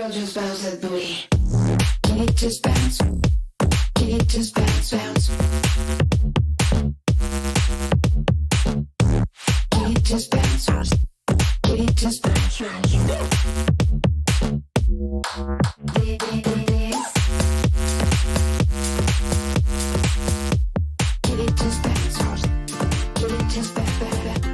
girl, just bounce that booty. Can it just bounce? Can it just bounce, bounce? Can it just bounce? Can it just bounce, bounce? Dance. Can it just bounce? Can it just bounce, bounce?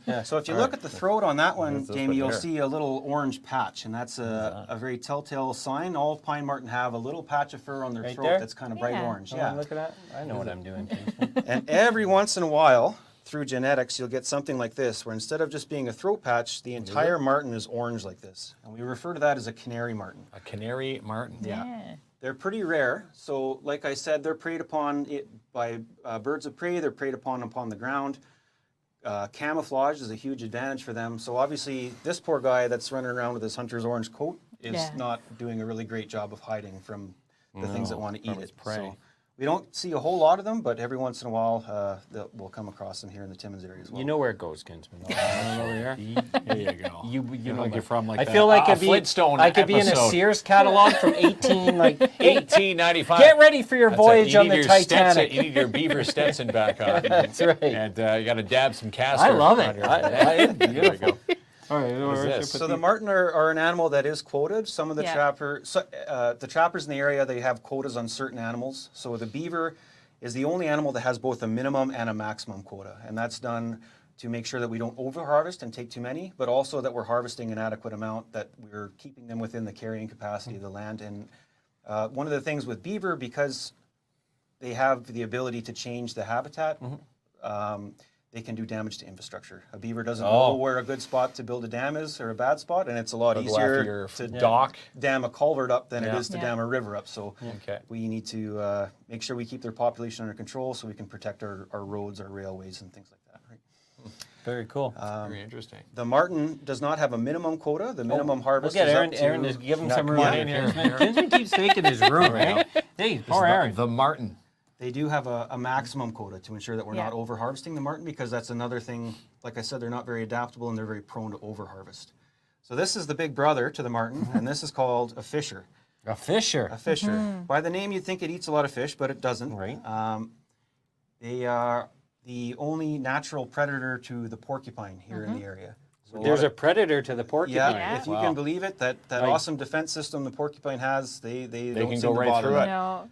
Yeah, so if you look at the throat on that one, Jamie, you'll see a little orange patch, and that's a very telltale sign. All pine marten have a little patch of fur on their throat that's kind of bright orange. Yeah. Look at that. I know what I'm doing. And every once in a while, through genetics, you'll get something like this, where instead of just being a throat patch, the entire marten is orange like this. And we refer to that as a canary marten. A canary marten. Yeah. They're pretty rare. So like I said, they're preyed upon by birds of prey. They're preyed upon the ground. camouflage is a huge advantage for them. So obviously, this poor guy that's running around with his hunter's orange coat is not doing a really great job of hiding from the things that want to eat it. So we don't see a whole lot of them, but every once in a while, we'll come across them here in the Timmins area as well. You know where it goes, Kinsman. Over here. There you go. You know you're from like I that. feel like a Flintstone I could be in a episode. Sears catalog from 1895. Get ready for your voyage on the Titanic. You need your beaver Stetson back on. That's right. And you got to dab some castor. I love on it. your- There There we go. All right, What is this? So the marten are an animal that is quoted. Some of the the trappers in the area, they have quotas on certain animals. So the beaver is the only animal that has both a minimum and a maximum quota, and that's done to make sure that we don't overharvest and take too many, but also that we're harvesting an adequate amount, that we're keeping them within the carrying capacity of the land. And one of the things with beaver, because they have the ability to change the habitat, they can do damage to infrastructure. A beaver doesn't know where a good spot to build a dam is or a bad spot, and it's a lot easier to dam a culvert up than it is to dam a river up. So we need to make sure we keep their population under control so we can protect our roads, our railways, and things like that. Right? Very cool. Very interesting. The marten does not have a minimum quota. The minimum harvest Look at is Aaron. up to... Aaron, just give him some room come on in in here. Kinsman keeps taking his room, right? Hey, poor Aaron. The marten. They do have a maximum quota to ensure that we're not over-harvesting the marten, because that's another thing. Like I said, they're not very adaptable and they're very prone to over-harvest. So this is the big brother to the marten, and this is called a fisher. A fisher. A fisher. By the name, you'd think it eats a lot of fish, but it doesn't. Right. They are the only natural predator to the porcupine here in the area. So There's a predator to the porcupine. yeah, if you can believe it, that awesome defense system the porcupine has, they don't can seem go to right bother through them. it. No.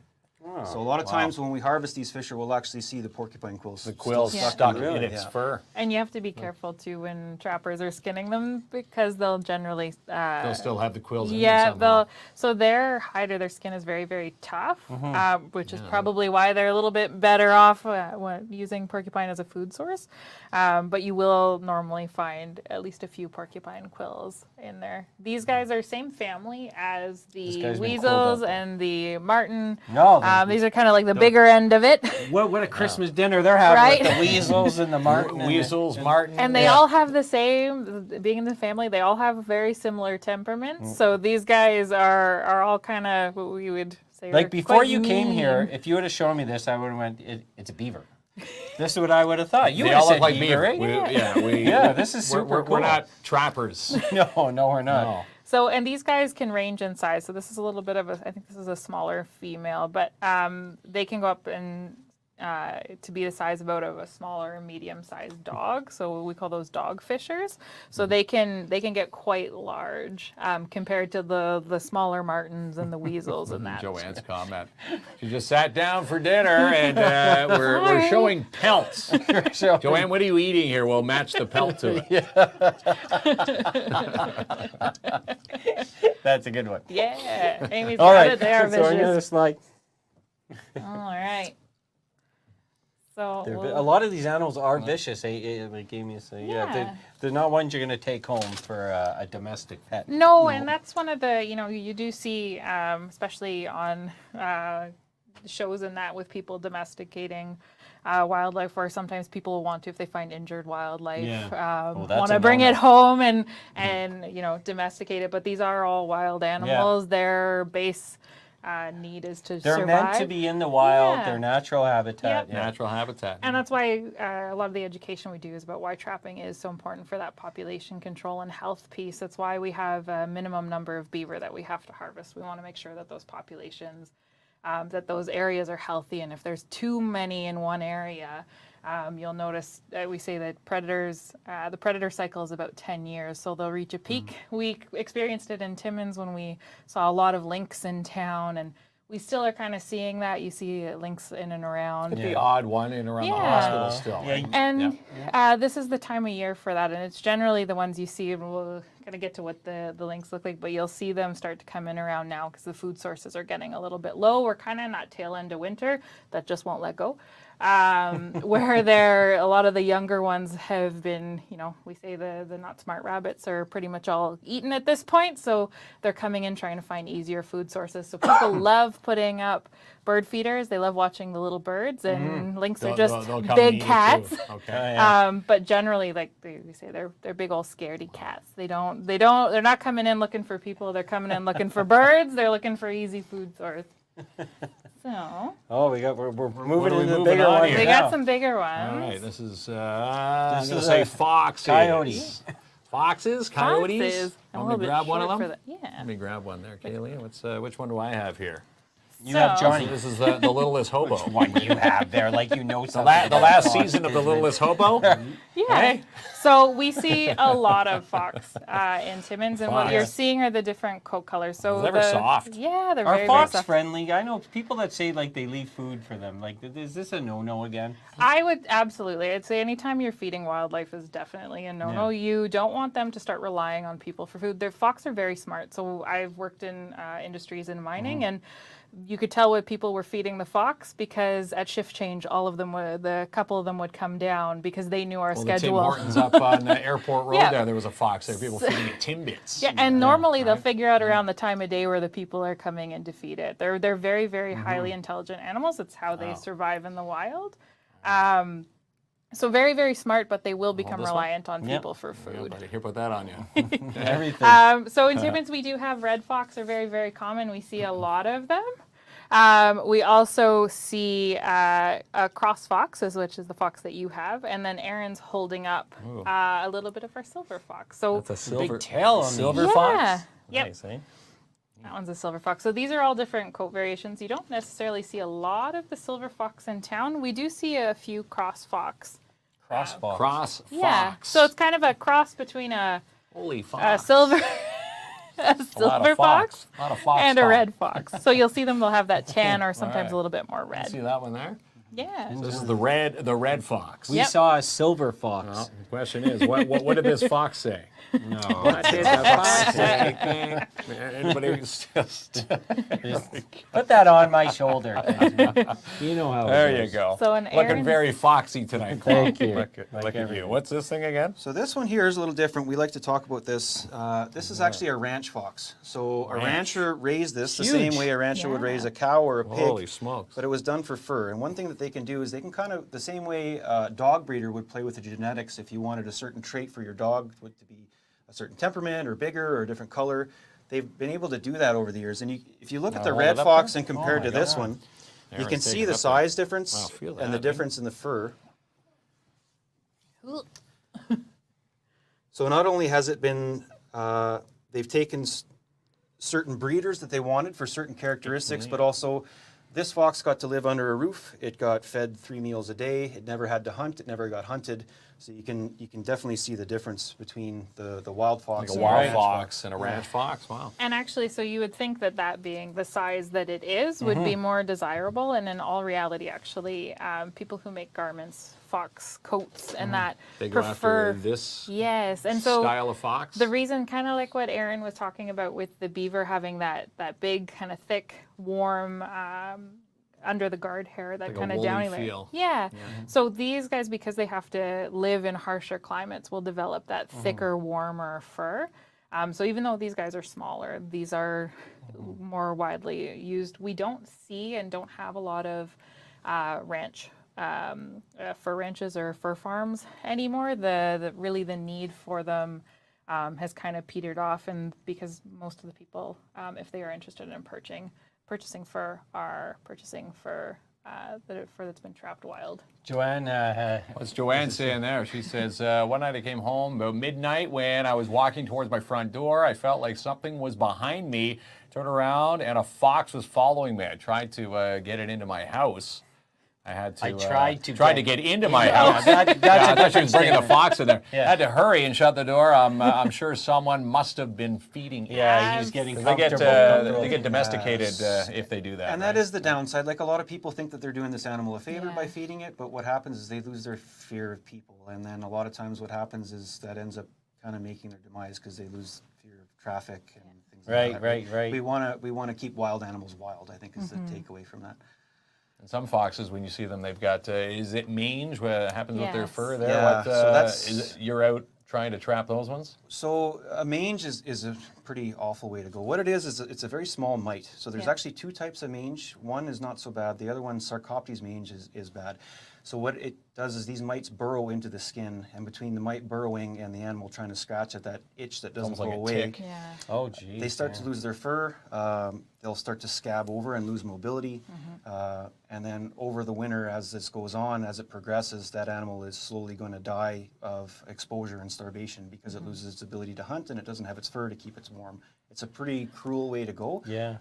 So a lot of times when we harvest these fish, we'll actually see the porcupine quills. The quill's Yeah. stuck in in its fur. And you have to be careful too when trappers are skinning them, because they'll generally They'll still have the quills in them yeah, somehow. so their hide or their skin is very, very tough, which is probably why they're a little bit better off using porcupine as a food source. But you will normally find at least a few porcupine quills in there. These guys are same family as the guy's been weasels quilled up, and the marten. No, These are kind of like the bigger end of it. what a Christmas dinner they're having Right? with the weasels and the marten. Weasels, marten. And they all have the same, being in the family, they all have very similar temperaments. So these guys are all kind of what we would say. Like are before quite you came mean. here, if you would have shown me this, I would have went, it's a beaver. This is what I would have thought. You They would have all said look like beaver, beaver. right? Yeah, this is we're- super we're cool. not trappers. No, we're not. No. So, and these guys can range in size. So this is a little bit of a, I think this is a smaller female, but they can go up and to be the size about of a smaller medium-sized dog. So we call those dog fishers. So they can get quite large compared to the smaller martens and the weasels and that. Joanne's comment. She just sat down for dinner and we're Sorry. showing pelts. Joanne, what are you eating here? We'll match the pelt to it. That's a good one. Yeah, Amy's All got right, it. They are so I'm gonna vicious. like, All right. So a lot of these animals are vicious. Like Amy said, Yeah. they're not ones you're gonna take home for a domestic pet. No, and that's one of the, you do see, especially on shows and that with people domesticating wildlife, where sometimes people will want to, if they find injured wildlife, Yeah. Oh, that's want a to bring no-no. it home and domesticate it. But these are all wild animals. Their base need is to They're survive. meant to be in the wild. Yeah. Their natural habitat. Yep. Yeah. Natural habitat. And that's why a lot of the education we do is about why trapping is so important for that population control and health piece. That's why we have a minimum number of beaver that we have to harvest. We want to make sure that those populations, that those areas are healthy. And if there's too many in one area, you'll notice we say that the predator cycle is about 10 years. So they'll reach a peak. We experienced it in Timmins when we saw a lot of lynx in town, and we still are kind of seeing that. You see lynx in and around. The odd one in around the Yeah. hospital still. Yeah. right? And this is the time of year for that, and it's generally the ones you see. And we'll kind of get to what the lynx look like, but you'll see them start to come in around now because the food sources are getting a little bit low. We're kind of in that tail end of winter that just won't let go. where a lot of the younger ones have been, we say the not smart rabbits are pretty much all eaten at this point, so they're coming in trying to find easier food sources. So people love putting up bird feeders. They love watching the little birds, and lynx are just They'll come and big eat it cats. too. Okay. But generally, like we say, they're big old scaredy cats. They're not coming in looking for people. They're coming in looking for birds. They're looking for easy food source. So. Oh, we're moving are we into the moving bigger on one here? We now. got some bigger ones. All right, this is This I'm is gonna say a foxes. coyote. Foxes, coyotes. Foxes. I'm a Want me little to bit grab one of short them? for that. Yeah. Let me grab one there, Kaylee. Which one do I have here? You have So- Johnny. This is the littlest hobo. One you have there, like you know The, something. the about last fox season of the business. littlest hobo. Yeah. Hey. So we see a lot of fox in Timmins, and what Fox. you're seeing are the different coat colors. So They're very soft. Yeah, they're Are very, fox very soft. friendly? I know people that say like they leave food for them. Like, is this a no-no again? I would absolutely. I'd say anytime you're feeding wildlife is definitely a no-no. Yeah. You don't want them to start relying on people for food. Their fox are very smart. So I've worked in industries in mining, and you could tell what people were feeding the fox because at shift change, the couple of them would come down because they knew our Well, the Tim schedule. Hortons up on Airport Road Yeah. there was a fox there. People feeding it Timbits. Yeah, and normally they'll figure out around the time of day where the people are coming in to feed it. They're very, very highly intelligent animals. It's how they survive in the wild. So very, very smart, but they will become this one? reliant on Yep. people for Yeah, food. buddy, here, put that on you. Everything. So in Timmins, we do have red fox. They're very, very common. We see a lot of them. We also see a cross fox, which is the fox that you have, and then Aaron's holding up a little bit of our silver fox. So That's a silver Big tail on silver yeah, fox. yep, Nice, eh? that one's a silver fox. So these are all different coat variations. You don't necessarily see a lot of the silver fox in town. We do see a few cross fox. Cross fox. Cross Yeah, fox. so it's kind of a cross between a Holy fox. silver. A A lot of silver fox A lot of fox and a talk. red fox. So you'll see them, they'll have that tan or sometimes right. a little bit more See red. that one there? Yeah. This is the red fox. We Yep. saw a silver fox. Well, the question is, what did this fox say? No. What did the fox say? Anybody just Put that on my shoulder. You know how there it you is. go. So in Looking Aaron's- very foxy tonight. Thank you. Look Like at you. everything. What's this thing again? So this one here is a little different. We like to talk about this. This is actually a ranch fox. So a rancher raised this the same Huge. way a rancher would Yeah. raise a cow or a pig. Holy smokes. But it was done for fur. And one thing that they can do is they can kind of, the same way a dog breeder would play with the genetics if you wanted a certain trait for your dog to be a certain temperament or bigger or a different color. They've been able to do that over the years. And if you look at the hold red it up fox there? and compared Oh my to this God. one, you Aaron's can taking see it the up size there. difference Wow, feel and the that. difference in the fur. So not only has it been, they've taken certain breeders that they wanted for certain characteristics, but also this fox got to live under a roof. It got fed 3 meals a day. It never had to hunt. It never got hunted. So you can definitely see the difference between the wild fox Like a and the wild ranch fox and a ranch fox. Wow. And actually, so you would think that being the size that it is would be more desirable. And in all reality, actually, people who make garments, fox coats, and that They go prefer after this yes. And so style of fox. the reason, kind of like what Aaron was talking about with the beaver having that big, kind of thick, warm, under the guard hair, that Like a kind of woolly downy layer. feel. Yeah. So these guys, because they have to live in harsher climates, will develop that thicker, warmer fur. So even though these guys are smaller, these are more widely used. We don't see and don't have a lot of ranch fur ranches or fur farms anymore. The need for them has kind of petered off, and because most of the people, if they are interested in purchasing fur, are purchasing fur that's been trapped wild. Joanne, What's Joanne saying there? She says, one night I came home about midnight when I was walking towards my front door. I felt like something was behind me. Turned around and a fox was following me. I tried to get it into my house. I had to. I tried to to get into my house. that's I a thought she different was bringing the statement. fox in there. Yeah. I had to hurry and shut the door. I'm sure someone must have been feeding it. yeah, he's getting They comfortable. get domesticated if they do that. And right? that is the downside. Like a lot of people think that they're doing this animal a favor by feeding it, but what happens is they lose their fear of people. And then a lot of times what happens is that ends up kind of making their demise because they lose fear of traffic and things like that. Right. We want to keep wild animals wild, I think is the takeaway from that. And some foxes, when you see them, they've got, is it mange? What happens with their Yes. fur there? Yeah, What, so that's- is it, you're out trying to trap those ones? So a mange is a pretty awful way to go. What it is it's a very small mite. So there's Yeah. actually 2 types of mange. One is not so bad. The other one, Sarcoptes mange, is bad. So what it does is these mites burrow into the skin, and between the mite burrowing and the animal trying to scratch at that itch that doesn't Almost go like a away, tick. Yeah. Oh, geez. they start to lose their fur. They'll start to scab over and lose mobility. And then over the winter, as this goes on, as it progresses, that animal is slowly going to die of exposure and starvation because it loses its ability to hunt and it doesn't have its fur to keep it warm. It's a pretty cruel way to go. Yeah.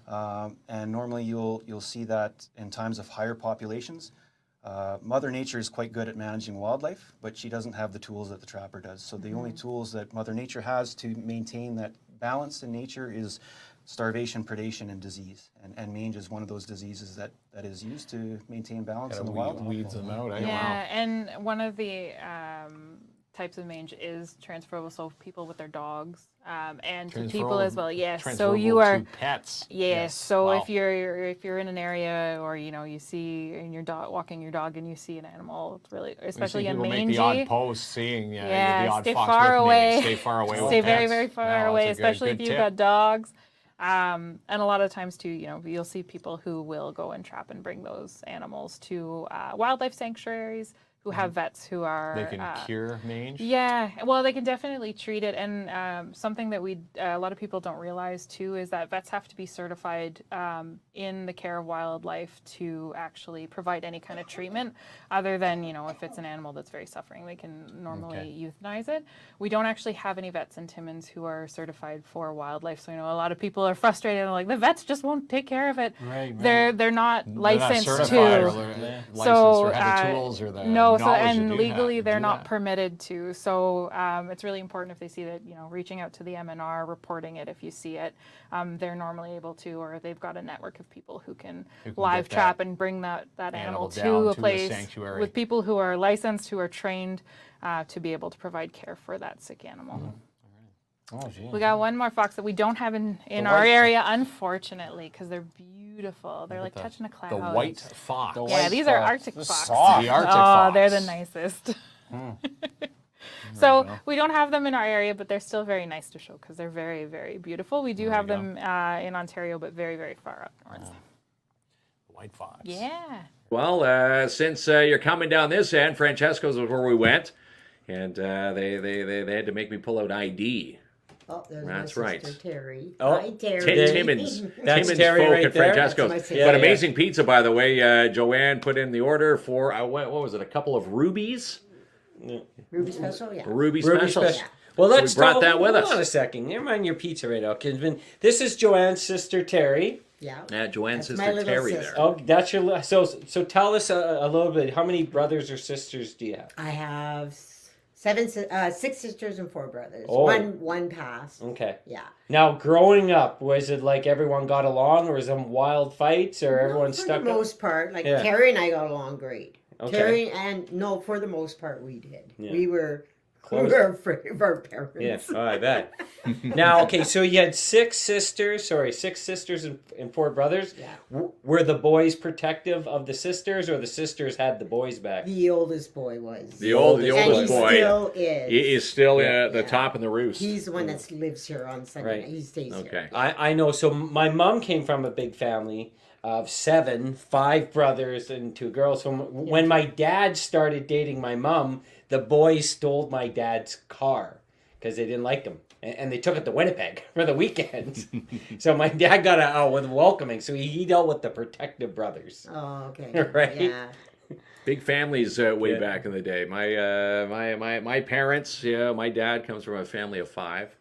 And normally you'll see that in times of higher populations. Mother Nature is quite good at managing wildlife, but she doesn't have the tools that the trapper does. So the only tools that Mother Nature has to maintain that balance in nature is starvation, predation, and disease. And mange is one of those diseases that is used to maintain balance in the wild. Weeds them out. Yeah, and one of the types of mange is transferable, so people with their dogs, and to people as well. Yes, so you are to pets. Yes. So Wow. if you're in an area, or you see in your dog walking your dog and you see an animal, it's really, especially a people mangy. make the odd post, seeing Yeah, the odd stay fox far with away. me. Stay far away. Stay with very, pets. very far No, away, it's a especially if good you've tip. got dogs. And a lot of times too, you'll see people who will go and trap and bring those animals to wildlife sanctuaries, who have vets who are They can cure mange. yeah, well, they can definitely treat it, and something that a lot of people don't realize too is that vets have to be certified in the care of wildlife to actually provide any kind of treatment, other than if it's an animal that's very suffering, they can normally euthanize it. We don't actually have any vets in Timmins who are certified for wildlife, so a lot of people are frustrated and like the vets just won't take care of it. Right. They're not licensed They're not certified, or to. they're licensed, So, or have the tools or the No, so knowledge to and do legally that, they're do not that. permitted to. So it's really important if they see that, reaching out to the MNR, reporting it if you see it. They're normally able to, or they've got a network of people who can live get trap that and bring that animal down to a to the place sanctuary. with people who are licensed, who are trained to be able to provide care for that sick animal. Oh, geez. We got one more fox that we don't have in The our white- area, unfortunately, because they're beautiful. They're like touching a cloud. The white fox. The Yeah, white these are fox. Arctic They're fox. soft. The Arctic Oh, fox. they're the nicest. So we don't have them in our area, but they're still very nice to show because they're very, very beautiful. We do have you them in Ontario, but very, very far up north. White fox. Yeah. Well, since you're coming down this end, Francesco's was where we went, and they had to make me pull out ID. Oh, there's That's my right. sister Terry. Oh, Hi, Terry. Timmins. That's Timmins Terry folk right at there. Francesco's. That's my sister. But Yeah, amazing pizza, by the way. Joanne put in the order for, what was it, a couple of rubies? Ruby Special, yeah. Ruby Ruby specials. special. Well, So we let's brought that with us. Hold on a second. Never mind your pizza right now. This is Joanne's sister Terry. Yeah. Yeah, Joanne's That's my sister little Terry sister. there. Oh, that's your. So tell us a little bit. How many brothers or sisters do you have? I have 6 sisters and 4 brothers. Oh. One passed. Okay. Yeah. Now, growing up, was it like everyone got along, or was there wild fights, or everyone for stuck the up? most part, like Yeah. Terry and I got along great. Okay. Terry and no, for the most part, we did. Yeah. We were Close. afraid of our parents. Yeah, oh, I bet. Now, okay, so you had 6 sisters and 4 brothers. Yeah. Were the boys protective of the sisters, or the sisters had the boys back? The oldest boy was. The and oldest he boy still is. he is still Yeah. the top in the roost. He's the one that lives here on Sunday. Right. Night. He stays Okay. here. I know. So my mom came from a big family of 7, 5 brothers and 2 girls. So when my dad started dating my mom, the boys stole my dad's car because they didn't like him. And they took it to Winnipeg for the weekend. So my dad got out with welcoming. So he dealt with the protective brothers. Oh, okay. Right. Yeah. Big families way Yeah. back in the day. My parents, my dad comes from a family of 5.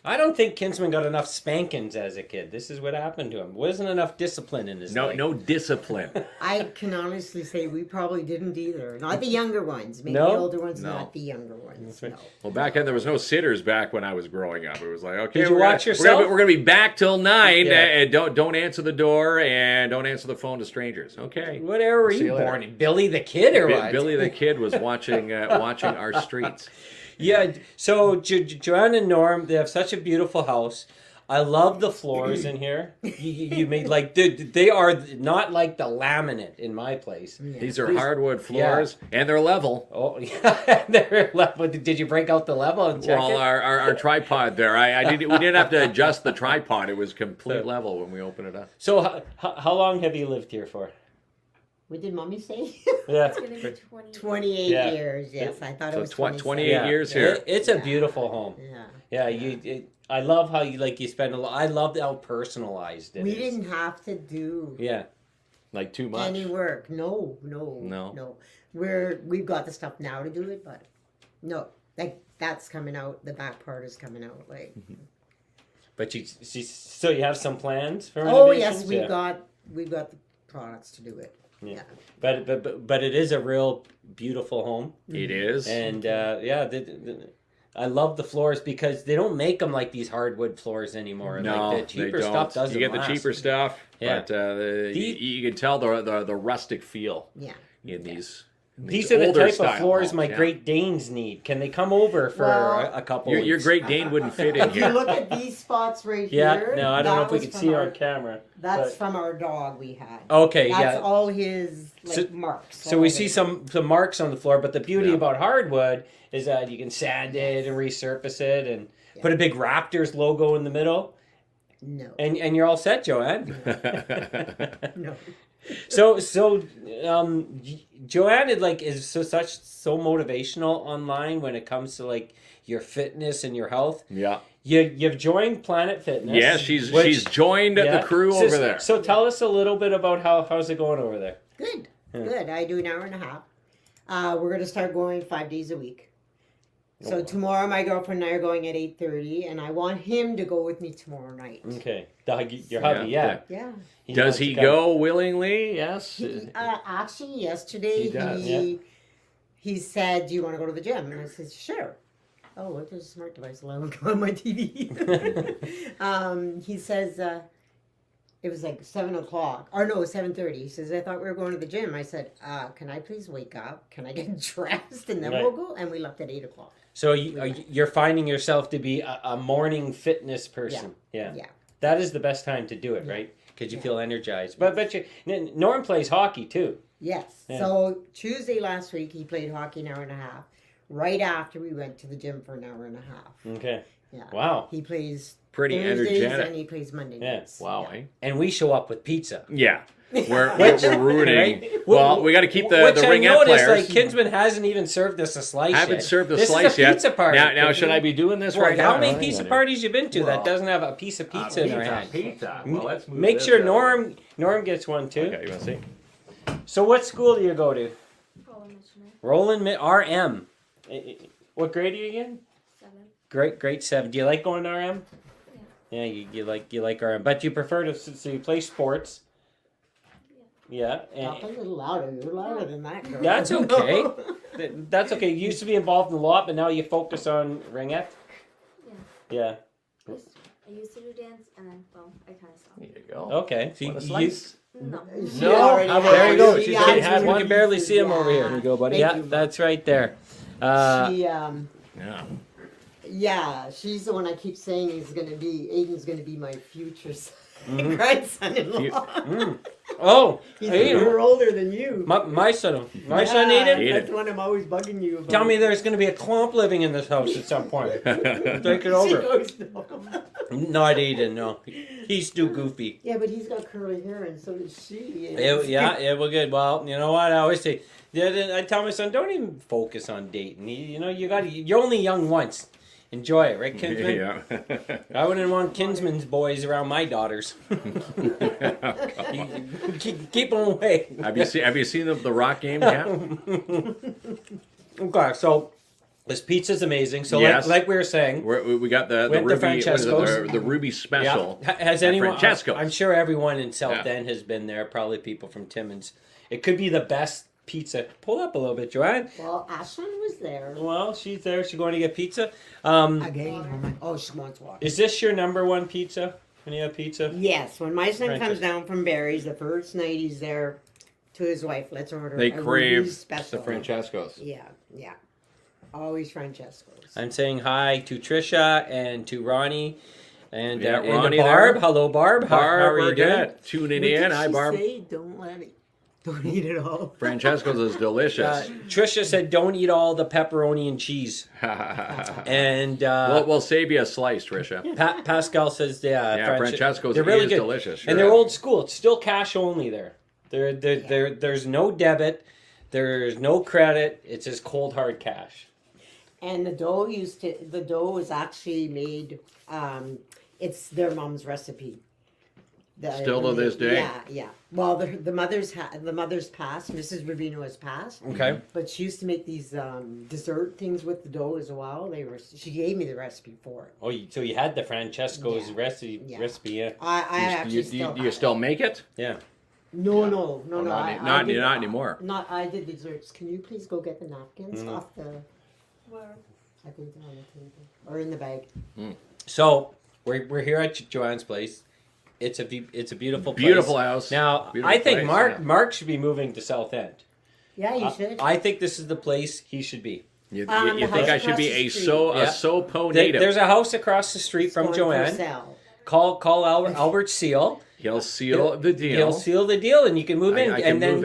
I don't think Kinsman got enough spankings as a kid. This is what happened to him. Wasn't enough discipline in his life. No discipline. I can honestly say we probably didn't either. Not the younger ones. Maybe No? the older ones, No. not the younger ones. right. No. Well, back then there was no sitters back when I was growing up. It was like, okay, Did you we're watch gonna, yourself? We're gonna be back till 9, Yeah. and don't answer the door and don't answer the phone to strangers. Okay. What era were See you you later. born in? Billy the Kid or what? Billy the Kid was watching our streets. Yeah, so Joanne and Norm, they have such a beautiful house. I love the floors in here. You made like they are not like the laminate in my place. These are hardwood floors, and they're level. Oh yeah, they're level. Did you break out the level and check Well, it? our tripod there, we didn't have to adjust the tripod. It was complete level when we opened it up. So how long have you lived here for? What did Mommy say? Yeah. It's gonna be 20. 28 Yeah. years. Yes, I thought it So was 27. 28 Yeah. years here. It's a beautiful home. Yeah. Yeah, I love how you spend a lot. I loved how personalized it We is. didn't have to do Yeah. Like too much. any work. No. We've got the stuff now to do it, but no, like that's coming out. The back part is coming out. Like, But so you have some plans for oh renovations? yes, we've Yeah. got the products to do it. Yeah. But it is a real beautiful home, It is. and I love the floors because they don't make them like these hardwood floors anymore. No, like the cheaper they don't. stuff doesn't You get the last. cheaper stuff, Yeah. but you can tell the rustic feel Yeah. in these. These are the older type of style floors homes, my yeah. Great Danes need. Can they come over for Well, a couple? Your weeks? Great Dane wouldn't fit in If you here. look at these spots right Yeah. here, No, I don't know that if we was can from see our, on camera. That's but- from our dog we had. Okay. That's Yeah. all his So- marks. So all we of see it. some marks on the floor, but the beauty Yeah. about hardwood is that you can sand it and resurface it and put a big Raptors logo in the middle, No. and you're all set, Joanne. No. So Joanne is so motivational online when it comes to like your fitness and your health. Yeah. You've joined Planet Fitness. Yeah, she's which- joined yeah. the crew So- over there. So tell us a little bit about how's it going over there. Good. Yeah. Good. I do an hour and a half. We're going to start going 5 days a week. So Oh. tomorrow my girlfriend and I are going at 8:30, and I want him to go with me tomorrow night. Okay, your hubby, yeah. Yeah. He Does wants he to come. go willingly? Yes. Actually, yesterday He does, he said, "Do you want to go to the gym?" And I said, "Sure." Oh, look, there's a smart device allowed to go on my TV. He says, it was like 7 o'clock, or no, 7:30. He says, "I thought we were going to the gym." I said, "Can I please wake up? Can I get dressed and then Right. we'll go?" And we left at 8 o'clock. So you're finding yourself to be a morning fitness person. Yeah. Yeah. That is the best time to do it, Yeah. right? Because you Yeah. feel energized. But Norm plays hockey too. Yes. Yeah. So Tuesday last week, he played hockey an hour and a half. Right after we went to the gym for an hour and a half. Okay. Yeah. Wow. He plays Pretty Thursdays energetic. and he plays Monday Yeah. nights. Wow, Yeah. eh? And we show up with pizza. Yeah. We're rooting. Right? Well, we got to keep the Which ringette I noticed, players. like Kinsman hasn't even served us a slice I haven't yet. served the This slice is a yet. pizza party. Now should I be doing this Well, right now? how many pizza parties you been to Well, that doesn't have a piece of pizza in our hand? Pizza. Well, let's move Make this sure out. Norm gets one too. Okay, you want to see? So what school do you go to? Roland Missionary. Roland RM. What grade are you in? 7. Grade 7. Do you like going to RM? Yeah, you like RM, but you prefer to so you play sports. Yeah, Talk a little louder. You're louder than that girl. That's okay. That's okay. You used to be involved in a lot, but now you focus on ringette. Yeah. I used to do dance, and then, well, I kind of stopped. There you go. Okay. So Want a you, slice? No. She No, already how about- has- there you go. she She has has, we one can barely piece. see him over here. Yeah. There you go, buddy. Thank Yeah, you. that's right there. Yeah. Yeah, she's the one I keep saying is going to be, Aiden's going to be my future Mhm. grandson-in-law. Oh, He's Aiden. a year older than you. My son, Yeah, Aiden. That's the one I'm always bugging you about. Tell me there's going to be a clump living in this house at some point. Take it She over. goes, no. Not Aiden, no. He's too goofy. Yeah, but he's got curly hair and so does she. Yeah, we're good. Well, you know what? I always say, I tell my son, don't even focus on dating. You're only young once. Enjoy it, right, Kinsman? Yeah. I wouldn't want Kinsman's boys around my daughters. Keep them away. Have you seen the Rock game? Yeah. Okay, so this pizza's amazing. So Yes. like we were saying, We got the Went to Ruby, what is it, Francesco's. the Ruby special. yeah. Has at anyone? Francesco's. I'm sure everyone in South Yeah. End has been there. Probably people from Timmins. It could be the best pizza. Pull up a little bit, Joanne. Well, Ashlyn was there. Well, she's there. She's going to get pizza. Again, oh, she wants water. Is this your number one pizza? When you have pizza? Yes, when my son Francis. comes down from Barry's, the first night he's there to his wife, let's order They a Ruby crave special. the Francesco's. Yeah. Always Francesco's. I'm saying hi to Trisha and to Ronnie And, Yeah, and Ronnie Barb. there. Hello, Barb. How are you doing? Bernadette, tuning in. Hi, Barb. Say, don't eat it all. Francesco's is delicious. Trisha said, "Don't eat all the pepperoni and cheese." And we'll save you a slice, Trisha. Pascal says, "Yeah, Francesco's they're really is good. delicious. Sure. And they're old school. It's still cash only there. There's no debit. There's no credit. It's just cold hard cash." And the dough is actually made. It's their mom's recipe. Still to this day? Yeah. Well, the mother's passed. Mrs. Rubino has passed. Okay. But she used to make these dessert things with the dough as well. She gave me the recipe for it. Oh, so you had the Francesco's recipe? Yeah. Recipe, yeah. I actually still. Do you still make it? Yeah. No. Not anymore. I did desserts. Can you please go get the napkins off the? Where? I think they're on the table or in the bag. So we're here at Joanne's place. It's a beautiful place. Beautiful house. Now Beautiful I think place, Mark should be moving to South End. Yeah, you should. I think this is the place he should be. You The think I house should be across a the street. SoPo native? There's a house across the street It's from going for Joanne. sale. Call Albert Seal. He'll seal the deal. He'll seal the deal, and you can move in. I can and then, move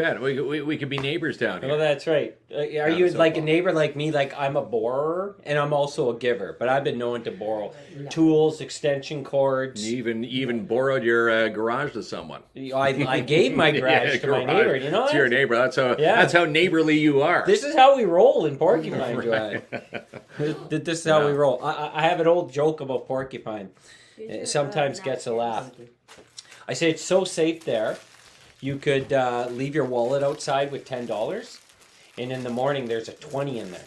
in. We could be neighbors down here. Well, that's right. Are you so like a far. neighbor like me? Like I'm a borrower and I'm also a giver, but I've been known to borrow tools, extension cords. You even borrowed your garage to someone. I gave my garage to my neighbor. You know It's that? your neighbor. That's how neighborly you are. This is how we roll in Porcupine, Joanne. This is how we roll. I have an old joke about Porcupine. It sometimes gets a laugh. I say it's so safe there. You could leave your wallet outside with $10, and in the morning there's a 20 in there.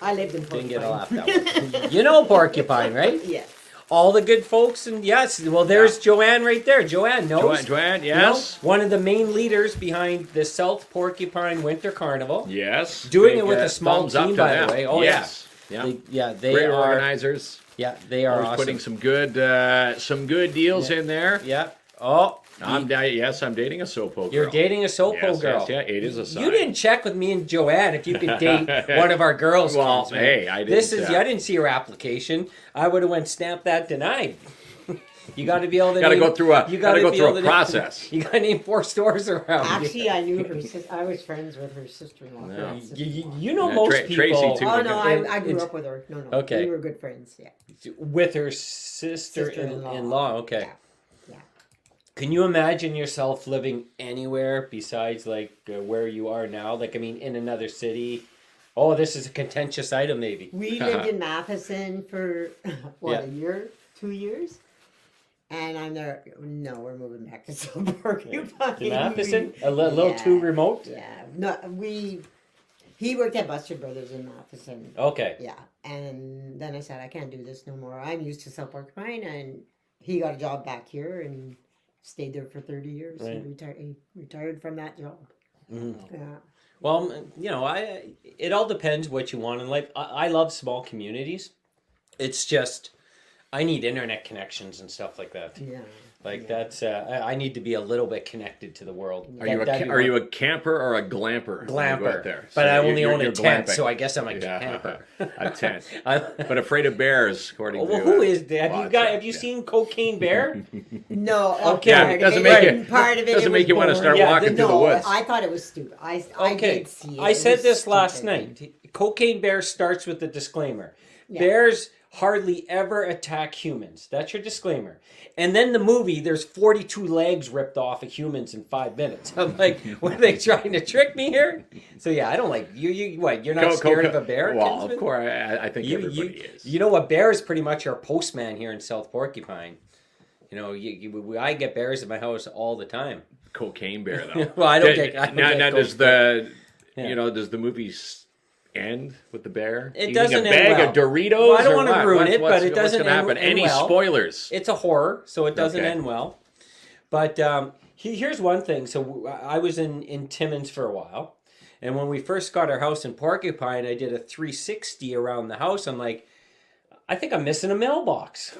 I lived in Didn't get a laugh Porcupine. that one. You know Porcupine, right? Yes. All the good folks, and yes, well, there's Joanne right there. Joanne knows. Joanne, You know, yes. one of the main leaders behind the South Porcupine Winter Carnival. Yes. Doing Big, it with a small thumbs up team, to by them. the way. Oh, yes. Yeah, they Great are. organizers. Yeah, they are Always awesome. putting some good deals in there. Yeah. Oh, I'm dating a Sopo girl. you're dating a Sopo yes, girl. Yes, yeah, it is a sign. You didn't check with me and Joanne if you could date one of our girls. Well, Kinsman. hey, I didn't. This is. I didn't see your application. I would have went stamp that denied. You got to be able to. Gotta go through a be process. You got to name 4 stores around. Actually, I knew her sister. I was friends with her sister-in-law. No. You know Yeah, most people. Tracy, too. Oh no, And I grew it's- up with her. No. Okay. We were good friends. Yeah. With her sister-in-law. Okay. Yeah. Can you imagine yourself living anywhere besides like where you are now? Like, I mean, in another city? Oh, this is a contentious item, maybe. We lived in Matheson for Yeah. a year, 2 years, and I'm there. No, we're moving back to South Porcupine. To Matheson? A little Yeah. too remote? Yeah, no, he worked at Buster Brothers in Matheson. Okay. Yeah, and then I said I can't do this no more. I'm used to South Porcupine, and he got a job back here and stayed there for 30 years. Right. He retired from that job. Mm-hmm. Yeah. Well, you know, it all depends what you want in life. I love small communities. It's just I need internet connections and stuff like that. Yeah. Like that's I need to be a little bit connected to the world. Are you a camper or a glamper? when you go out Glamper? there? But So I only you're own a tent, glamping. so I guess I'm a Yeah, camper. a tent. I'm- But afraid of bears, according to well, who is that? well, Have you seen Cocaine Bear? No, Okay. Yeah, it doesn't make it. Part of it. Doesn't make you want to start Yeah, walking through the woods. I thought it was stupid. I Okay, did see it. I It said was this last stupid. night. Cocaine Bear starts with the disclaimer. Yeah. Bears hardly ever attack humans. That's your disclaimer. And then the movie, there's 42 legs ripped off of humans in 5 minutes. I'm like, what are they trying to trick me here? So yeah, I don't like you. What? You're not scared of a bear? Well, Kinsman? of course, I think everybody is. You know, a bear is pretty much our postman here in South Porcupine. You know, I get bears at my house all the time. Cocaine bear, though. Well, I don't get now does the Yeah. does the movie end with the bear? It eating doesn't a end bag well. of Doritos. Well, I don't or wanna what? ruin it, but it what's doesn't gonna happen? end Any well. spoilers? It's a horror, so it doesn't Okay. end well. But here's one thing. So I was in Timmins for a while. And when we first got our house in Porcupine, I did a 360 around the house. I'm like, I think I'm missing a mailbox.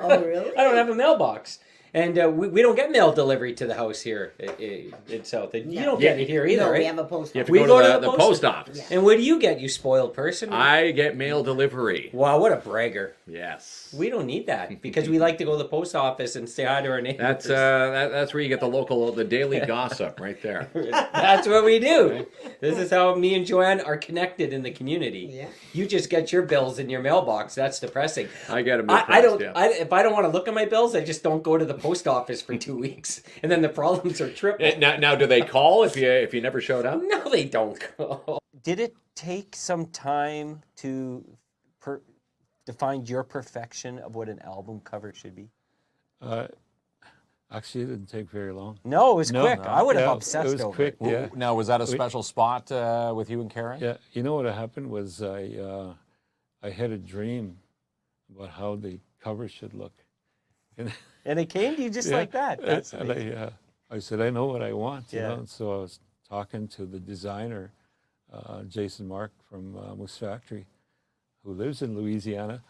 Oh, really? I don't have a mailbox. And we don't get mail delivery to the house here in South. You don't get it here either, No, right? we have a post You have office. to We go go to to the the post post office. And what do you get, you spoiled person? I get mail delivery. Wow, what a bragger. Yes. We don't need that because we like to go to the post office and say hi to our neighbors. That's where you get the daily gossip right there. That's what we do. This is how me and Joanne are connected in the community. Yeah. You just get your bills in your mailbox. That's depressing. I get them. I don't. If I don't want to look at my bills, I just don't go to the post office for 2 weeks, and then the problems are triple. Now, do they call if you never showed up? No, they don't go. Did it take some time to find your perfection of what an album cover should be? Actually, it didn't take very long. No, it was No, quick. no. I would have Yeah, obsessed it was over quick, it. yeah. Now, was that a special spot with you and Karen? Yeah, you know what happened was I had a dream about how the cover should look. And And it came to you just like that. That's and amazing. I said, I know what I want, you Yeah. know. And so I was talking to the designer, Jason Mark from Moose Factory, who lives in Louisiana,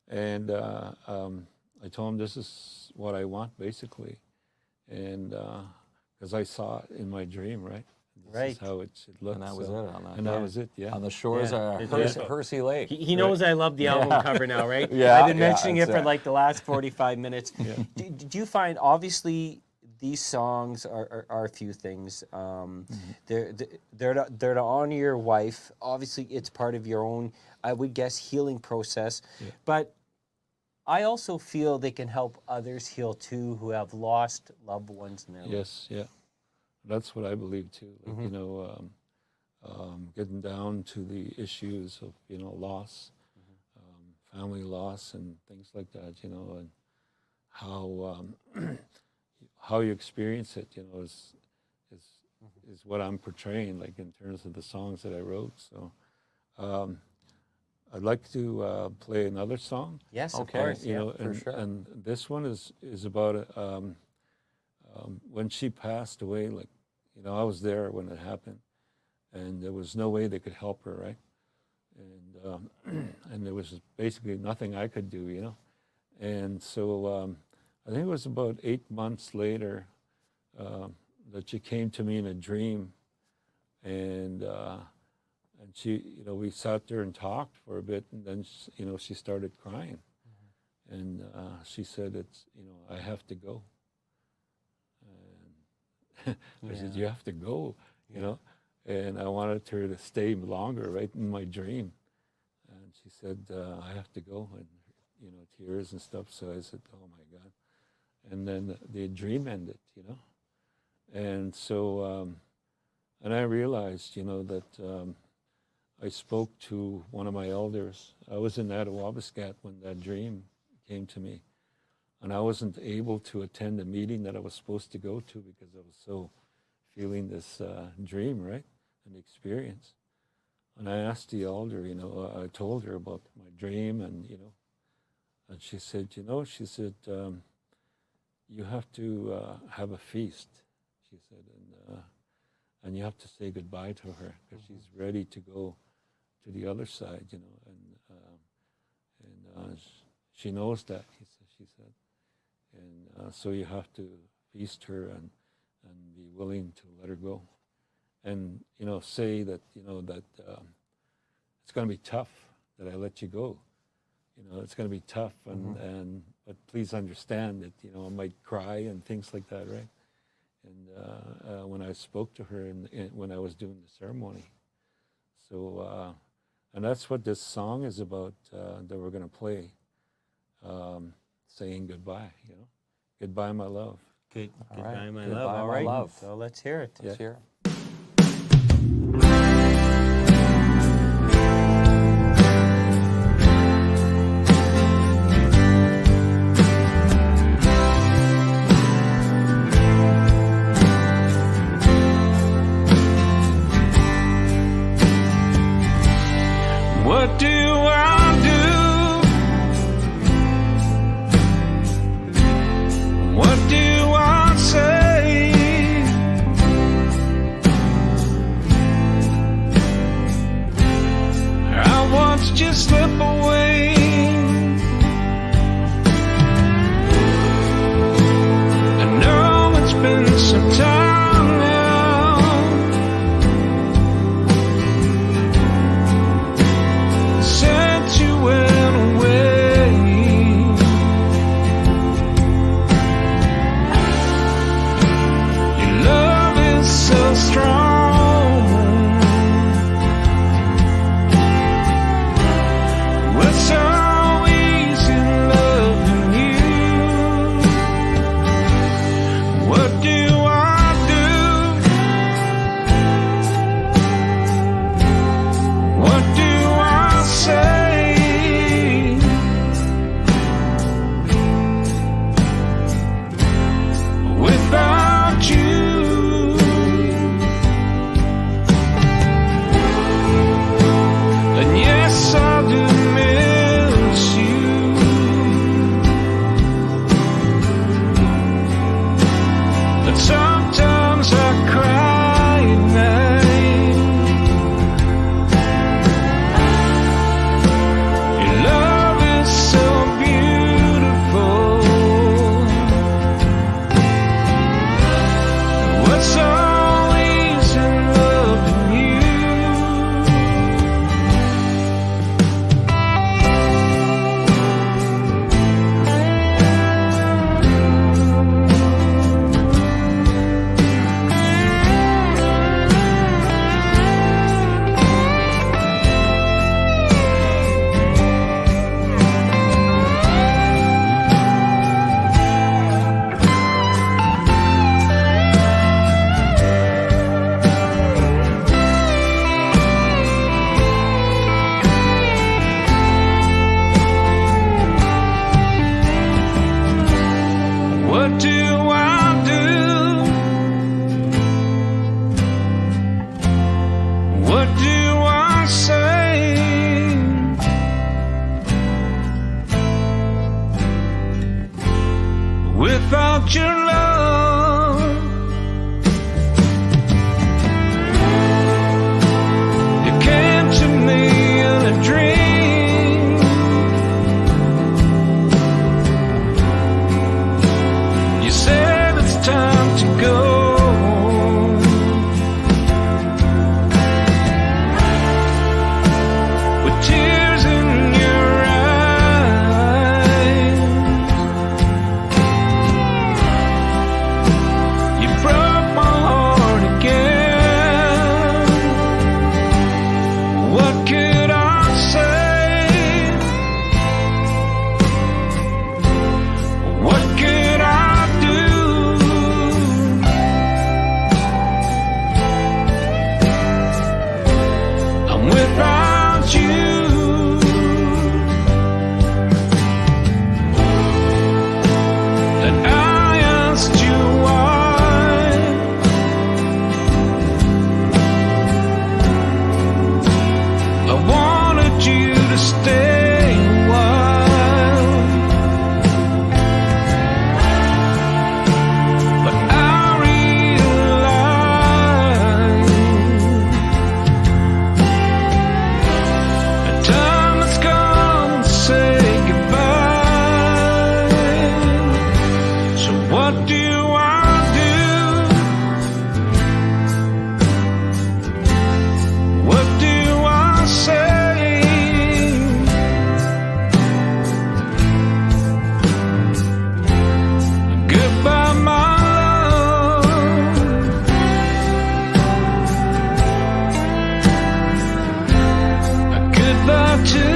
and I told him this is what I want, basically, and because I saw it in my dream, right? This is how it should look. And that was it on that. And that was it, yeah. On the shores Yeah. of Yeah. Hersey Lake. He knows I love the album cover now, right? Yeah, I've been yeah, mentioning it it's, for like the last 45 minutes. Yeah. Do you find, obviously, these songs are a few things. They're to honor your wife. Obviously, it's part of your own, I would guess, healing process. Yeah. But I also feel they can help others heal too who have lost loved ones in their life. Yes, yeah. That's what I believe too. Like, you know, getting down to the issues of, you know, loss, family loss and things like that, you know, and how you experience it, you know, is what I'm portraying, like in terms of the songs that I wrote. So I'd like to play another song. Yes, Okay. of course. You know, for sure. and this one is about when she passed away. Like, you know, I was there when it happened, and there was no way they could help her, right? And and there was basically nothing I could do, you know. And so I think it was about 8 months later that she came to me in a dream, and she, you know, we sat there and talked for a bit, and then you know, she started crying, and she said, "It's, you know, I have to go." And I said, "You have to go," you know, and I wanted her to stay longer, right, in my dream, and she said, "I have to go," and you know, tears and stuff. So I said, "Oh my God," and then the dream ended, you know, and so and I realized, you know, that. I spoke to one of my elders. I was in Attawabascat when that dream came to me, and I wasn't able to attend the meeting that I was supposed to go to because I was so feeling this dream, right, and experience. And I asked the elder, you know, I told her about my dream, and you know, and she said, you know, she said, you have to have a feast, she said, and you have to say goodbye to her because she's ready to go to the other side, you know, and she knows that, she said, and so you have to feast her and be willing to let her go, and you know, say that, you know, that it's going to be tough that I let you go, you know, it's going to be tough, and but please understand that, you know, I might cry and things like that, right? And when I spoke to her when I was doing the ceremony. So, and that's what this song is about that we're going to play, saying goodbye, you know. Goodbye, my love. Goodbye, my Goodbye, love. my All right. love. So let's hear it. Let's hear it. What do I do? What do I say? I watched you slip away. seldom miss you. But sometimes I cry at night. Your love is so beautiful. What's always in loving you? What do I do? What do I say? Without your love, you came to me in a dream. You said it's time to go. With tears in your eyes, you broke my heart again. What could I say? What could I do? I'm without you. And I asked you why. I wanted you to stay a while, but I realize the time has come to say goodbye. So what do I do? What do I say? Goodbye, my love. Goodbye to you.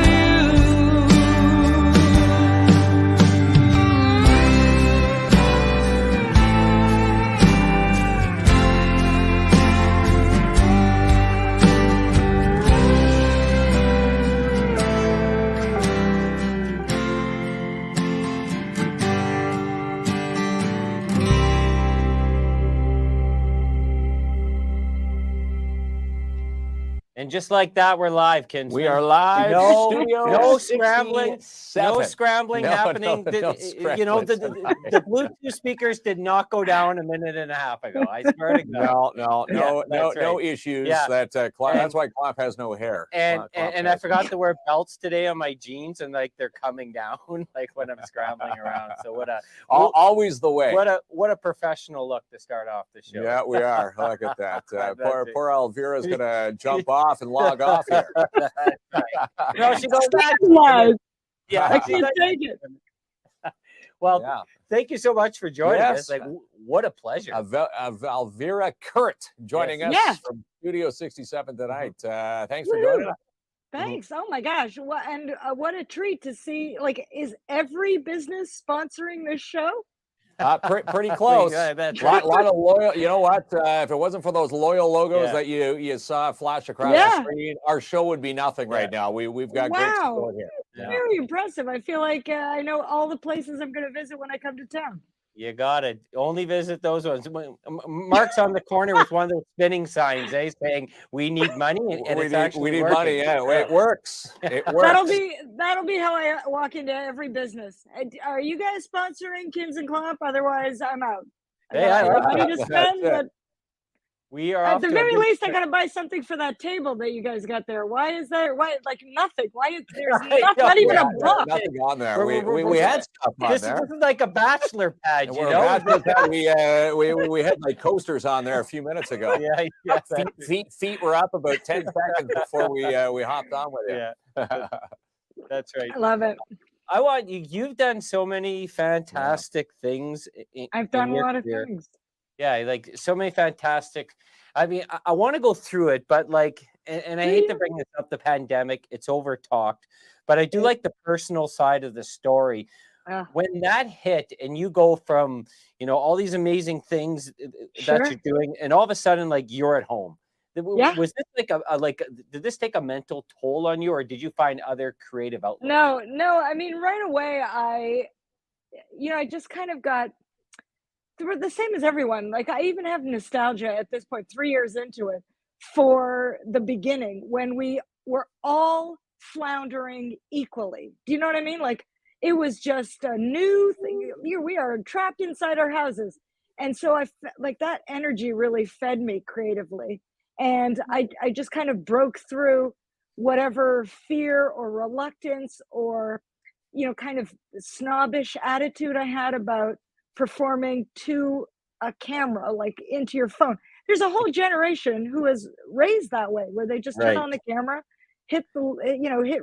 And just like that, we're live, Kinsman. We are live. No, Studio no scrambling, 67. no scrambling No, happening. no, no You know, scrambling. the Bluetooth speakers did not go down a minute and a half ago. I swear to God. No that's right. issues. Yeah. That's why Klomp has no hair. And Klomp I has- forgot to wear belts today on my jeans, and like they're coming down like when I'm scrambling around. So always the way. what a professional look to start off the show. Yeah, we are. Look at that. That's it. Poor Elvira's gonna jump off and log off here. No, she goes back. Live. Yeah, I can't take it. Well, Yeah. thank you so much for joining Yes. us. Like, what a pleasure. Elvira Kurt joining us Yes. from Studio 67 tonight. Thanks for joining us. Thanks. Oh my gosh. What a treat to see. Like, is every business sponsoring this show? Pretty close. Yeah, that's lot of loyal. You know what? If it wasn't for those loyal logos Yeah. that you saw flash across Yeah. the screen, our show would be nothing right now. We've got great Wow. support here. Yeah. Very impressive. I feel like I know all the places I'm going to visit when I come to town. You gotta only visit those ones. Mark's on the corner with one of those spinning signs, saying we need money, and it's actually we need working. money. Yeah, it works. It works. That'll be how I walk into every business. Are you guys sponsoring KINZ and KLOMP? Otherwise, I'm out. Hey, I got I money to spend, but we are at the very least, I gotta buy something for that table that you guys got there. Why is there? Why like nothing? Why is there's not even a book? Nothing on there. We had stuff on this there. This is like a bachelor pad, you know. We had like coasters on there a few minutes ago. Yeah. Feet were up about 10 seconds before we hopped on with it. Yeah, that's right. I love it. I want you. You've done so many fantastic things. I've done a lot of things. Yeah, like so many fantastic. I mean, I want to go through it, but like, and I hate to bring this up, the pandemic, it's over talked, but I do like the personal side of the story. When that hit and you go from, all these amazing things that you're doing, and all of a sudden, like you're at home. Was this like did this take a mental toll on you, or did you find other creative outlets? No. I mean, right away, I just kind of got the same as everyone. Like I even have nostalgia at this point, 3 years into it, for the beginning when we were all floundering equally. Do you know what I mean? Like it was just a new thing. We are trapped inside our houses. And so like that energy really fed me creatively. And I just kind of broke through whatever fear or reluctance or, kind of snobbish attitude I had about performing to a camera, like into your phone. There's a whole generation who is raised that way, where they just turn on the camera, hit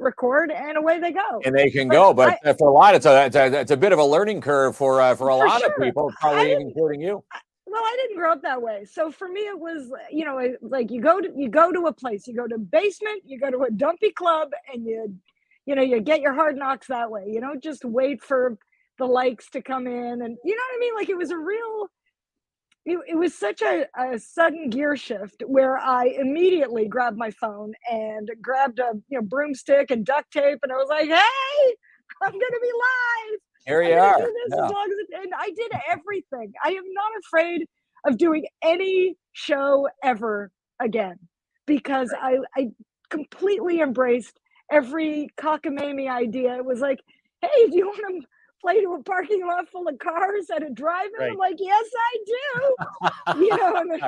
record, and away they go. And they can go, but for a lot, it's a bit of a learning curve for a lot of people, probably including you. Well, I didn't grow up that way, so for me, it was like you go to a place, you go to a basement, you go to a dumpy club, and you get your hard knocks that way. You don't just wait for the likes to come in, and you know what I mean? Like it was it was such a sudden gear shift where I immediately grabbed my phone and grabbed a broomstick and duct tape, and I was like, hey, I'm gonna be live. Here you are. And I did everything. I am not afraid of doing any show ever again, because I completely embraced every cockamamie idea. It was like, hey, do you want to play to a parking lot full of cars at a drive-in? Right. I'm like, yes, I do.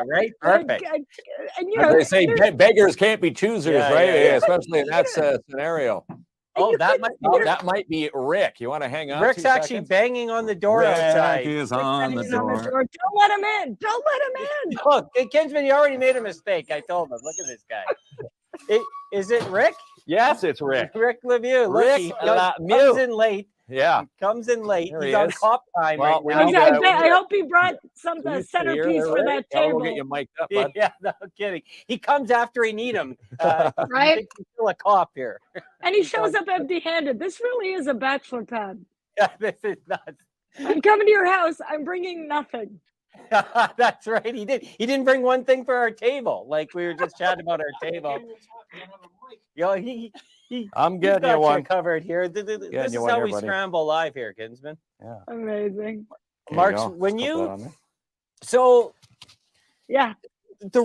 Right, perfect. And they say beggars can't be choosers, right? Yeah, especially in that scenario. Oh, that might be Rick. You want to hang on? Rick's actually banging on the door outside. Rick is on the door. Don't let him in. Don't let him in. Look, Kinsman, you already made a mistake. I told him. Look at this guy. Is it Rick? Yes, it's Rick. Rick Lemieux. Rick comes in late. Yeah. He comes in late. There He's he on is. cop time Well, right now. I hope he brought some centerpiece for that table. We'll get you mic'd up, bud. Yeah, no kidding. He comes after he need him. Right? He's still a cop here. And he shows up empty-handed. This really is a bachelor pad. Yeah, this is nuts. I'm coming to your house. I'm bringing nothing. That's right. He didn't bring one thing for our table. Like we were just chatting about our table. I'm getting you one covered here. This is how we scramble live here, Kinsman. Yeah. Amazing. Marks, when you the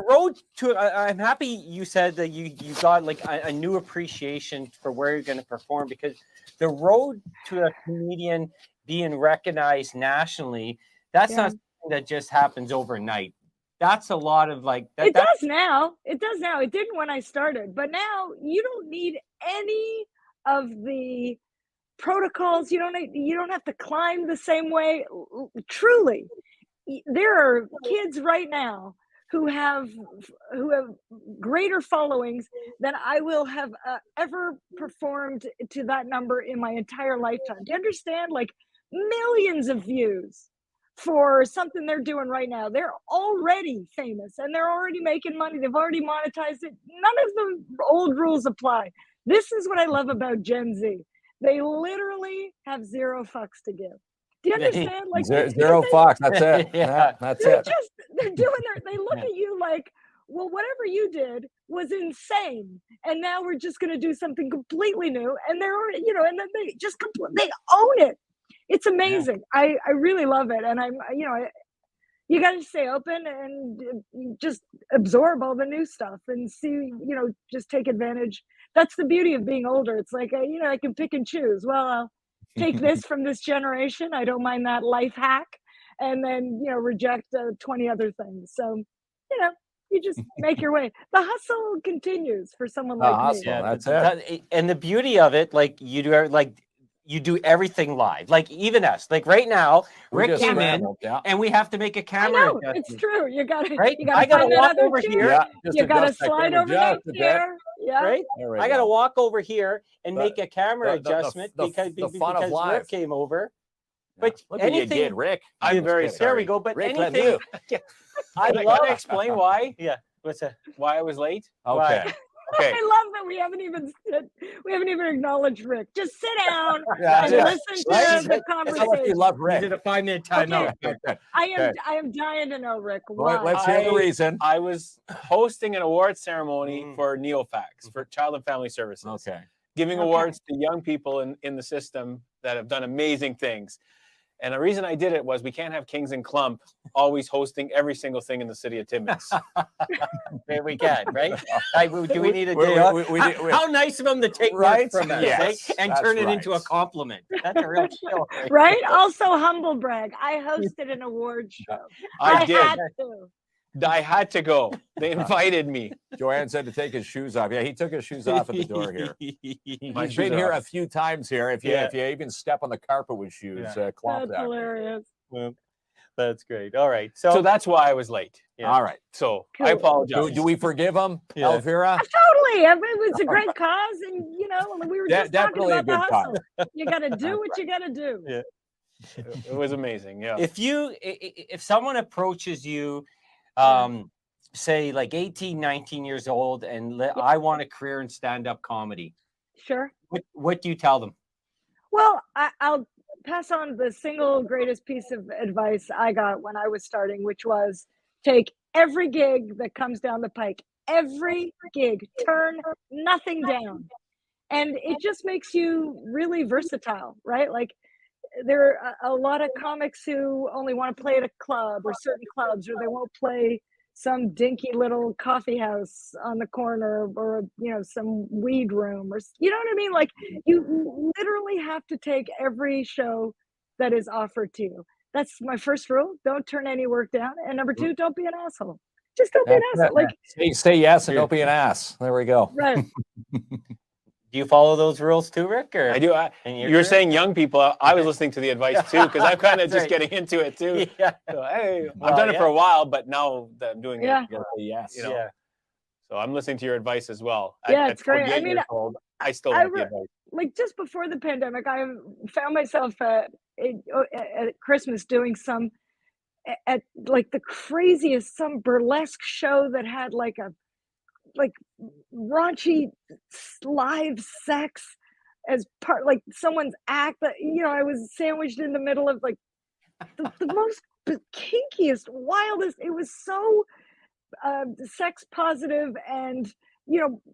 road to I'm happy you said that you got like a new appreciation for where you're going to perform, because the road to a comedian being recognized nationally, that's not something that just happens overnight. That's a lot of like that. It does now. It didn't when I started, but now you don't need any of the protocols. You don't have to climb the same way. Truly, there are kids right now who have greater followings than I will have ever performed to that number in my entire lifetime. Do you understand? Like millions of views for something they're doing right now. They're already famous and they're already making money. They've already monetized it. None of the old rules apply. This is what I love about Gen Z. They literally have zero fucks to give. Do you understand? Like zero fucks. That's it. Yeah, that's it. They're doing they look at you like, well, whatever you did was insane, and now we're just going to do something completely new. And they're already, and then they just they own it. it's amazing. I really love it, and I'm you got to stay open and just absorb all the new stuff and see, just take advantage. That's the beauty of being older. It's like, I can pick and choose. Well, I'll take this from this generation. I don't mind that life hack. And then, reject 20 other things. So, you just make your way. The hustle continues for someone like me. Yeah, that's it. And the beauty of it, like you do everything live. Like even us, like right now, Rick came in and we have to make a camera. I know, it's true. You gotta, right? you gotta I gotta find that walk other over chair. here. Yeah, You gotta slide over that chair. Yeah. Right? I gotta walk over here and make a camera adjustment because life. Rick came over. But look what you did, Rick. I'm very sorry. There we go. But Rick, anything, I love to explain why. Yeah. What's that? Why I was late? Okay. Why? Okay. I love that we haven't even acknowledged Rick. Just sit down and listen to the conversation. How much you love Rick. You did a 5-minute timeout. Okay. I am dying to know, Rick. Why? Let's hear the reason. I was hosting an award ceremony for Neofax, for Child and Family Services. Okay. Giving awards to young people in the system that have done amazing things. And the reason I did it was we can't have KINZ and KLOMP always hosting every single thing in the city of Timmins. We can, right? Do we need a day off? How nice of them to take right from us, yes, and turn it into a compliment. That's a real skill. Right? Also, humble brag. I hosted an award show. I did. Had to. I had to go. They invited me. Joanne said to take his shoes off. Yeah, he took his shoes off at the door here. He's been here a few times here. If you even step on the carpet with shoes, clomp That's hilarious. Well, that's great. All right. So that's why I was late. Yeah. All right. So I apologize. Do we forgive him, Elvira? Totally. It was a great cause, and we were just talking about the hustle. You got to do what you got to do. Yeah. It was amazing. Yeah. If someone approaches you, say like 18, 19 years old, and I want a career in stand-up comedy. Sure. What do you tell them? Well, I'll pass on the single greatest piece of advice I got when I was starting, which was take every gig that comes down the pike, every gig, turn nothing down. And it just makes you really versatile, right? Like there are a lot of comics who only want to play at a club or certain clubs, or they won't play some dinky little coffee house on the corner, or some weed room, or you know what I mean? Like you literally have to take every show that is offered to you. That's my first rule. Don't turn any work down. And number 2, don't be an asshole. Just don't be an asshole. Like say yes and don't be an ass. There we go. Right. Do you follow those rules too, Rick? Or I do. You're saying young people. I was listening to the advice too, because I'm kind of just getting into it too. Yeah. So, hey, I've done it for a while, but now that I'm doing it, yes. So I'm listening to your advice as well. Yeah, it's great. I mean, I still like the advice. Like just before the pandemic, I found myself at Christmas doing some at like the craziest, some burlesque show that had like raunchy live sex as part, like someone's act, that I was sandwiched in the middle of like the most kinkiest, wildest. It was so sex positive and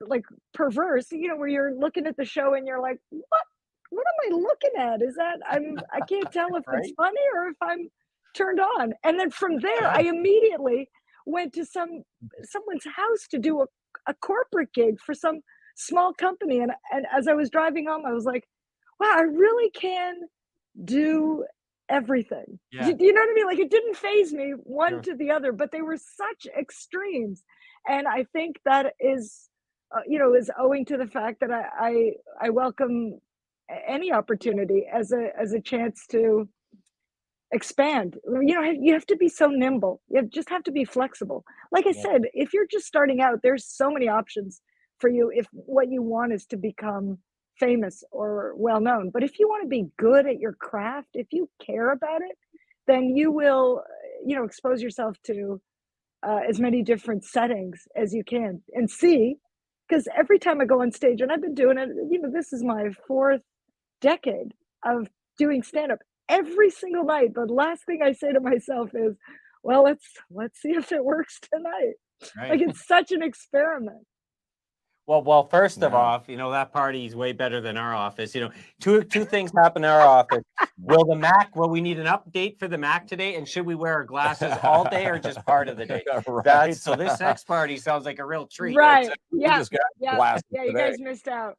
like perverse, where you're looking at the show and you're like, what am I looking at? Is that I can't tell if it's funny or if I'm turned on. And then from there I immediately went to someone's house to do a corporate gig for some small company, and as I was driving home I was like, wow, I really can do everything. Do you know what I mean? Like it didn't faze me one to the other, but they were such extremes. And I think that is is owing to the fact that I welcome any opportunity as a chance to expand. You have to be so nimble. You just have to be flexible. Like I said, if you're just starting out, there's so many options for you if what you want is to become famous or well known. But if you want to be good at your craft, if you care about it, then you will expose yourself to as many different settings as you can and see. Because every time I go on stage, and I've been doing it, this is my 4th decade of doing stand-up. Every single night, the last thing I say to myself is, well, let's see if it works tonight. Right. Like it's such an experiment. Well, first of all, that party is way better than our office. Two things happen in our office. Will we need an update for the Mac today? And should we wear our glasses all day or just part of the day? Right. So this next party sounds like a real treat. Right. We Yeah. just got Yeah. glasses Yeah. You today. guys missed out.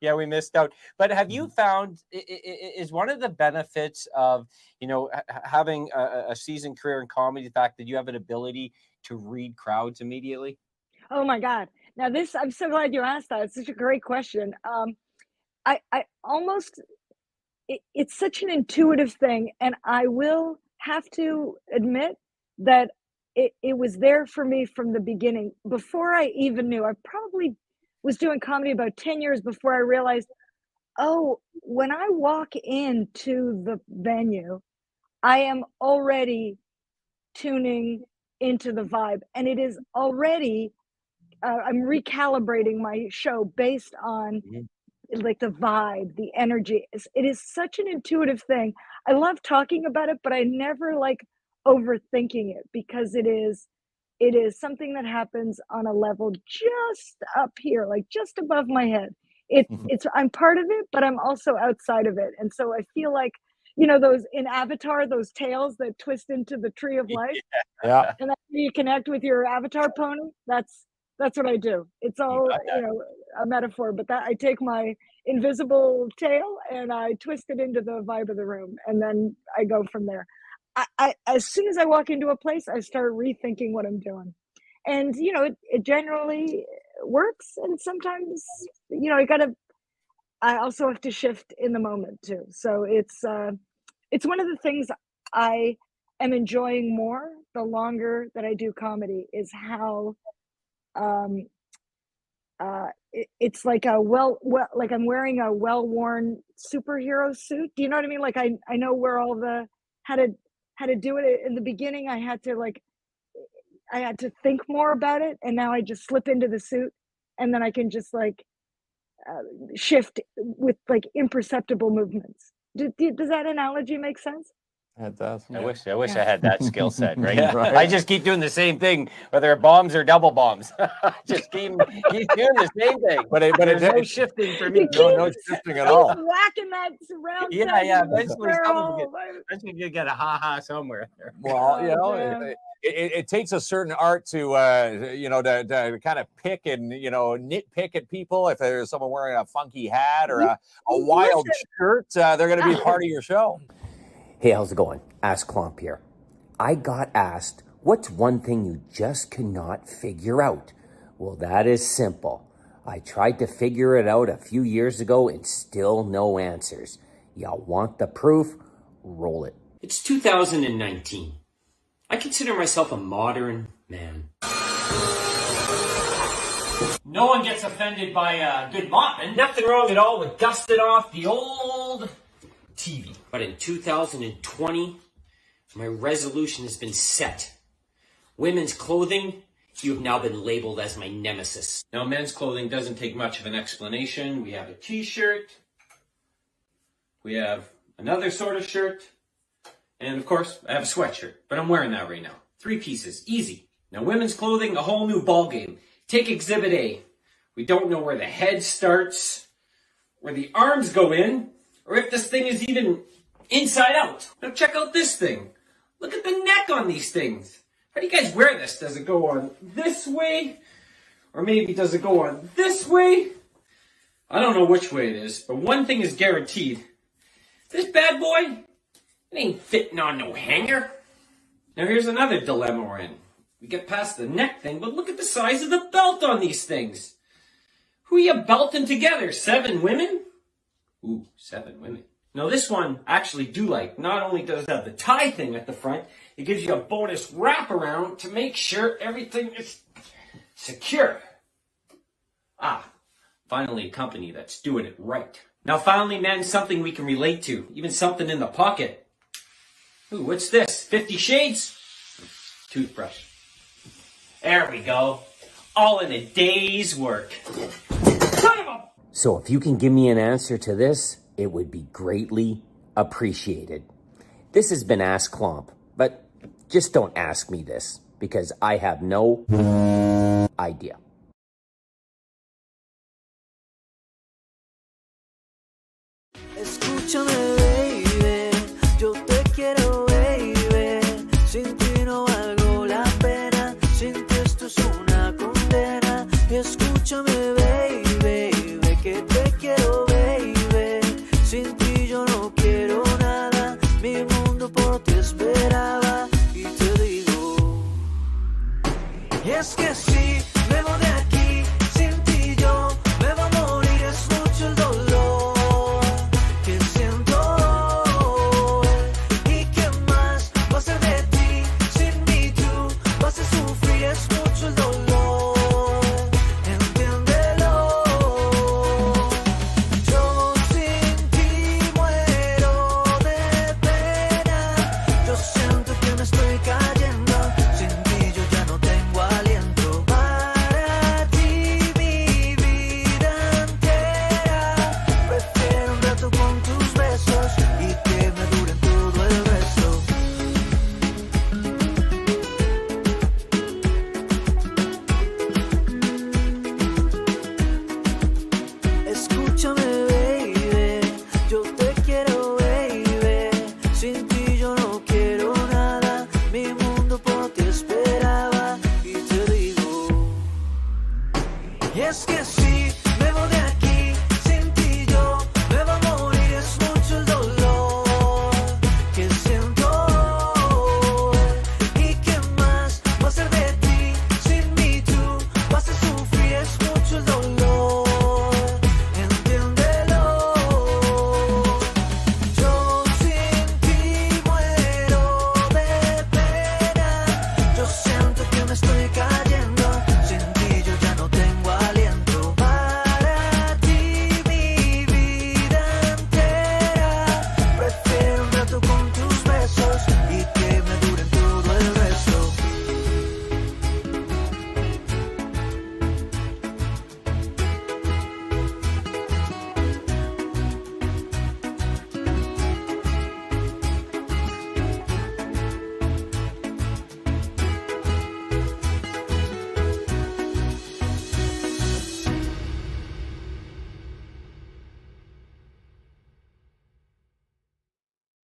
Yeah, we missed out. But have you found is one of the benefits of having a seasoned career in comedy the fact that you have an ability to read crowds immediately? Oh my God. Now this, I'm so glad you asked that. It's such a great question. I almost, it's such an intuitive thing. And I will have to admit that it was there for me from the beginning. Before I even knew, I probably was doing comedy about 10 years before I realized, oh, when I walk into the venue, I am already tuning into the vibe. And it is already, I'm recalibrating my show based on like the vibe, the energy. It is such an intuitive thing. I love talking about it, but I never like overthinking it because it is something that happens on a level just up here, like just above my head. It's I'm part of it, but I'm also outside of it. And so I feel like, those in Avatar, those tails that twist into the tree of life. Yeah. And that's where you connect with your avatar pony. That's what I do. It's all, a metaphor, but that I take my invisible tail and I twist it into the vibe of the room. And then I go from there. I as soon as I walk into a place, I start rethinking what I'm doing. And, it generally works. And sometimes, I also have to shift in the moment too. So it's one of the things I am enjoying more the longer that I do comedy is how, it's like like I'm wearing a well-worn superhero suit. Do you know what I mean? Like I know where all the, how to do it. In the beginning, I had to think more about it, and now I just slip into the suit, and then I can just like shift with like imperceptible movements. Does that analogy make sense? It does. I wish I had that skill set, right? Yeah, right. I just keep doing the same thing, whether bombs or double bombs. Just keep doing the same thing. But there's no shifting for me. No shifting at all. Whacking that round. Yeah. Eventually you get a ha-ha somewhere. Well, it takes a certain art to to kind of pick and nitpick at people. If there's someone wearing a funky hat or a wild shirt, they're going to be part of your show. Hey, how's it going? Ask Klomp here. I got asked, what's one thing you just cannot figure out? Well, that is simple. I tried to figure it out a few years ago and still no answers. Y'all want the proof? Roll it. It's 2019. I consider myself a modern man. No one gets offended by a good mopping. Nothing wrong at all with dusting off the old TV. But in 2020, my resolution has been set. Women's clothing, you have now been labeled as my nemesis. Now, men's clothing doesn't take much of an explanation. We have a t-shirt. We have another sort of shirt. And of course, I have a sweatshirt, but I'm wearing that right now. 3 pieces, easy. Now, women's clothing, a whole new ballgame. Take Exhibit A. We don't know where the head starts, where the arms go in, or if this thing is even inside out. Now check out this thing. Look at the neck on these things. How do you guys wear this? Does it go on this way? Or maybe does it go on this way? I don't know which way it is, but one thing is guaranteed. This bad boy, it ain't fitting on no hanger. Now here's another dilemma we're in. We get past the neck thing, but look at the size of the belt on these things. Who are you belting together? 7 women? Ooh, 7 women. Now this one I actually do like. Not only does it have the tie thing at the front, it gives you a bonus wraparound to make sure everything is secure. Finally a company that's doing it right. Now finally, men, something we can relate to. Even something in the pocket. Ooh, what's this? 50 Shades? Toothbrush. There we go. All in a day's work. So if you can give me an answer to this, it would be greatly appreciated. This has been Ask Klomp, but just don't ask me this because I have no idea. Escúchame.